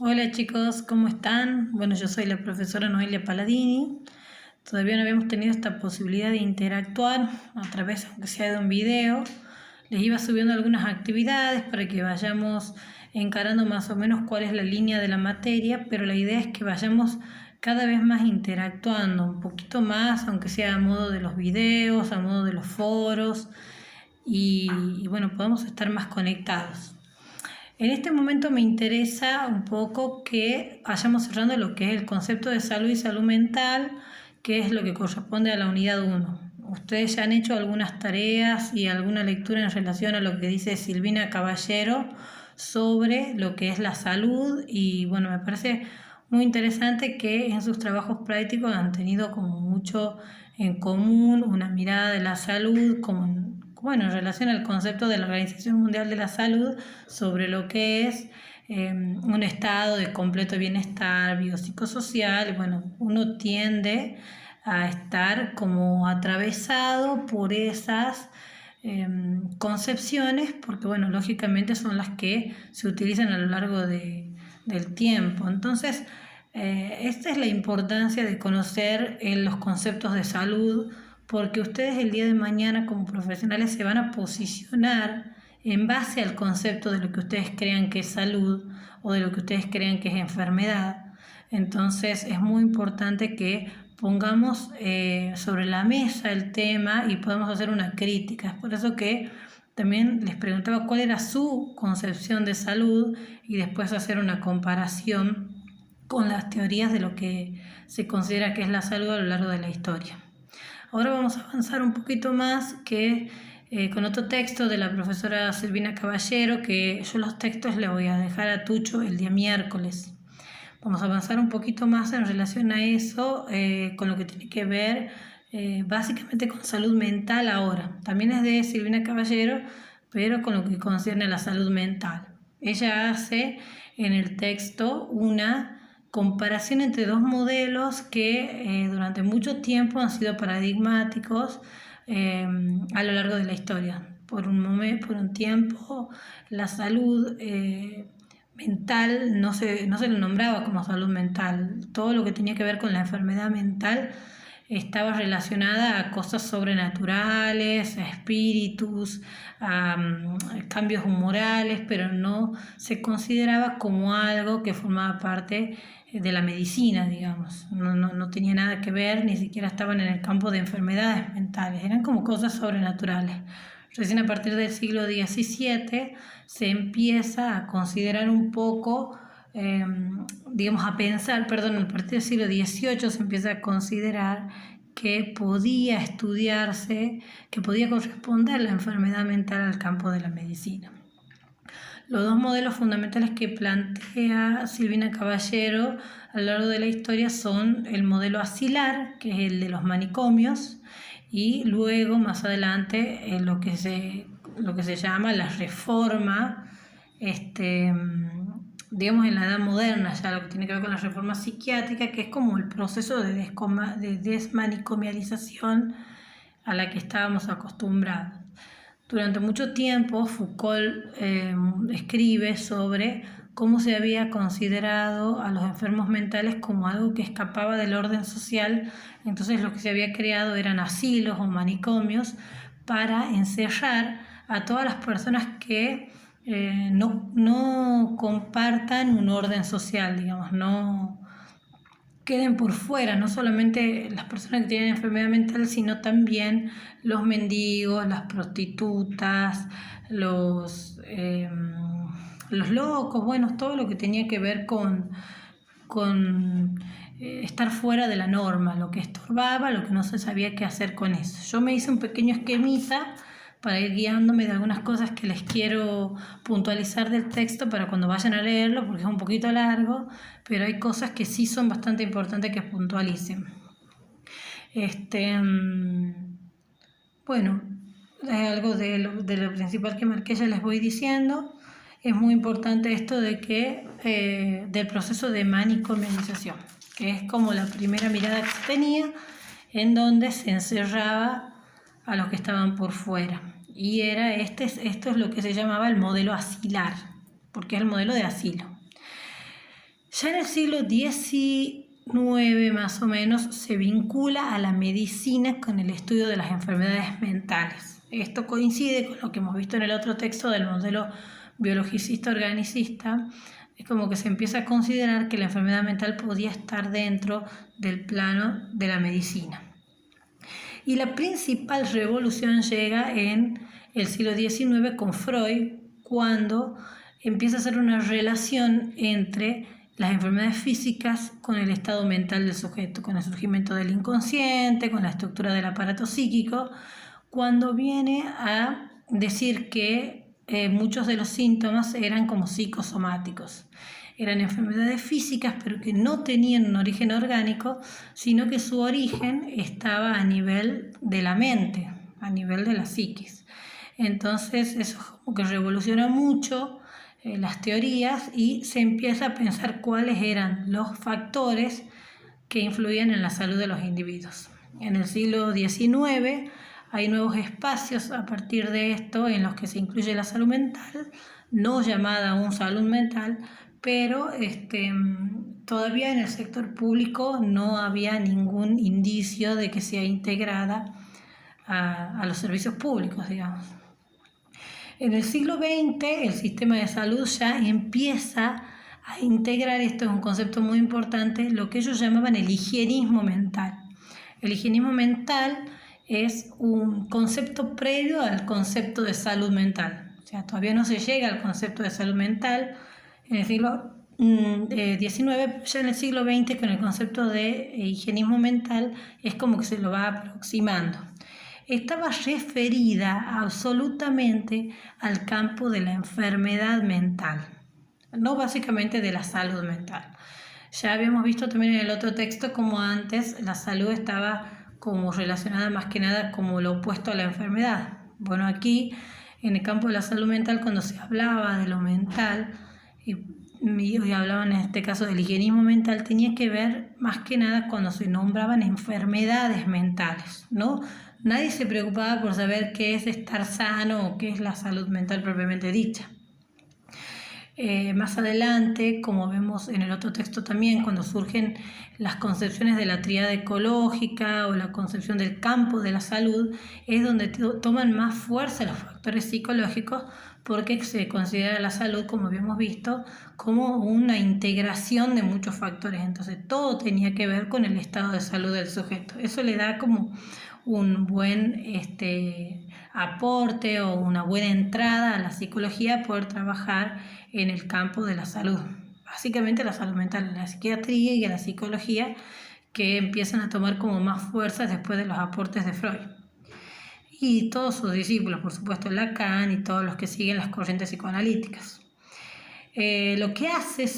Hola chicos, ¿cómo están? Bueno, yo soy la profesora Noelia Paladini. Todavía no habíamos tenido esta posibilidad de interactuar a través, aunque sea de un video. Les iba subiendo algunas actividades para que vayamos encarando más o menos cuál es la línea de la materia, pero la idea es que vayamos cada vez más interactuando, un poquito más, aunque sea a modo de los videos, a modo de los foros, y bueno, podamos estar más conectados. En este momento me interesa un poco que vayamos cerrando lo que es el concepto de salud y salud mental, que es lo que corresponde a la unidad 1. Ustedes ya han hecho algunas tareas y alguna lectura en relación a lo que dice Silvina Caballero sobre lo que es la salud, y bueno, me parece muy interesante que en sus trabajos prácticos han tenido como mucho en común, una mirada de la salud como bueno, en relación al concepto de la Organización Mundial de la Salud sobre lo que es un estado de completo bienestar biopsicosocial. Bueno, uno tiende a estar como atravesado por esas concepciones, porque bueno, lógicamente son las que se utilizan a lo largo del tiempo. Entonces, esta es la importancia de conocer los conceptos de salud, porque ustedes el día de mañana como profesionales se van a posicionar en base al concepto de lo que ustedes crean que es salud o de lo que ustedes crean que es enfermedad. Entonces es muy importante que pongamos sobre la mesa el tema y podamos hacer una crítica. Es por eso que también les preguntaba cuál era su concepción de salud y después hacer una comparación con las teorías de lo que se considera que es la salud a lo largo de la historia. Ahora vamos a avanzar un poquito más con otro texto de la profesora Silvina Caballero, que yo los textos le voy a dejar a Tucho el día miércoles. Vamos a avanzar un poquito más en relación a eso, con lo que tiene que ver básicamente con salud mental ahora. También es de Silvina Caballero, pero con lo que concierne a la salud mental. Ella hace en el texto una comparación entre dos modelos que durante mucho tiempo han sido paradigmáticos a lo largo de la historia. Por un tiempo la salud mental no se le nombraba como salud mental. Todo lo que tenía que ver con la enfermedad mental estaba relacionada a cosas sobrenaturales, a espíritus, a cambios humorales, pero no se consideraba como algo que formaba parte de la medicina, digamos. No tenía nada que ver, ni siquiera estaban en el campo de enfermedades mentales, eran como cosas sobrenaturales. Recién a partir del siglo XVII se empieza a considerar un poco, a pensar, a partir del siglo XVIII se empieza a considerar que podía estudiarse, que podía corresponder la enfermedad mental al campo de la medicina. Los dos modelos fundamentales que plantea Silvina Caballero a lo largo de la historia son el modelo asilar, que es el de los manicomios, y luego más adelante lo que se llama la reforma, en la edad moderna, ya lo que tiene que ver con la reforma psiquiátrica, que es como el proceso de desmanicomialización a la que estábamos acostumbrados. Durante mucho tiempo Foucault escribe sobre cómo se había considerado a los enfermos mentales como algo que escapaba del orden social. Entonces lo que se había creado eran asilos o manicomios para encerrar a todas las personas que no compartan un orden social, digamos, no queden por fuera, no solamente las personas que tienen enfermedad mental, sino también los mendigos, las prostitutas, los locos, bueno, todo lo que tenía que ver con estar fuera de la norma, lo que estorbaba, lo que no se sabía qué hacer con eso. Yo me hice un pequeño esquemita para ir guiándome de algunas cosas que les quiero puntualizar del texto para cuando vayan a leerlo, porque es un poquito largo, pero hay cosas que sí son bastante importantes que puntualicen. Bueno, algo de lo principal que marqué ya les voy diciendo. Es muy importante esto de que del proceso de manicomialización, que es como la primera mirada que se tenía, en donde se encerraba a los que estaban por fuera. Y esto es lo que se llamaba el modelo asilar, porque es el modelo de asilo. Ya en el siglo XIX más o menos se vincula a la medicina con el estudio de las enfermedades mentales. Esto coincide con lo que hemos visto en el otro texto del modelo biologicista-organicista. Es como que se empieza a considerar que la enfermedad mental podía estar dentro del plano de la medicina. Y la principal revolución llega en el siglo XIX con Freud, cuando empieza a hacer una relación entre las enfermedades físicas con el estado mental del sujeto, con el surgimiento del inconsciente, con la estructura del aparato psíquico, cuando viene a decir que muchos de los síntomas eran como psicosomáticos. Eran enfermedades físicas, pero que no tenían un origen orgánico, sino que su origen estaba a nivel de la mente, a nivel de la psiquis. Entonces eso como que revoluciona mucho las teorías y se empieza a pensar cuáles eran los factores que influían en la salud de los individuos. En el siglo XIX hay nuevos espacios a partir de esto en los que se incluye la salud mental, no llamada aún salud mental, pero todavía en el sector público no había ningún indicio de que sea integrada a los servicios públicos, digamos. En el siglo XX el sistema de salud ya empieza a integrar, esto es un concepto muy importante, lo que ellos llamaban el higienismo mental. El higienismo mental es un concepto previo al concepto de salud mental. O sea, todavía no se llega al concepto de salud mental en el siglo XIX, ya en el siglo XX con el concepto de higienismo mental es como que se lo va aproximando. Estaba referida absolutamente al campo de la enfermedad mental, no básicamente de la salud mental. Ya habíamos visto también en el otro texto como antes la salud estaba como relacionada más que nada como lo opuesto a la enfermedad. Bueno, aquí en el campo de la salud mental, cuando se hablaba de lo mental y hablaban en este caso del higienismo mental, tenía que ver más que nada cuando se nombraban enfermedades mentales, ¿no? Nadie se preocupaba por saber qué es estar sano o qué es la salud mental propiamente dicha. Más adelante, como vemos en el otro texto también, cuando surgen las concepciones de la tríada ecológica o la concepción del campo de la salud, es donde toman más fuerza los factores psicológicos, porque se considera la salud, como habíamos visto, como una integración de muchos factores. Entonces todo tenía que ver con el estado de salud del sujeto. Eso le da como un buen aporte o una buena entrada a la psicología, poder trabajar en el campo de la salud. Básicamente la salud mental, la psiquiatría y la psicología, que empiezan a tomar como más fuerzas después de los aportes de Freud. Y todos sus discípulos, por supuesto, Lacan y todos los que siguen las corrientes psicoanalíticas. Lo que hace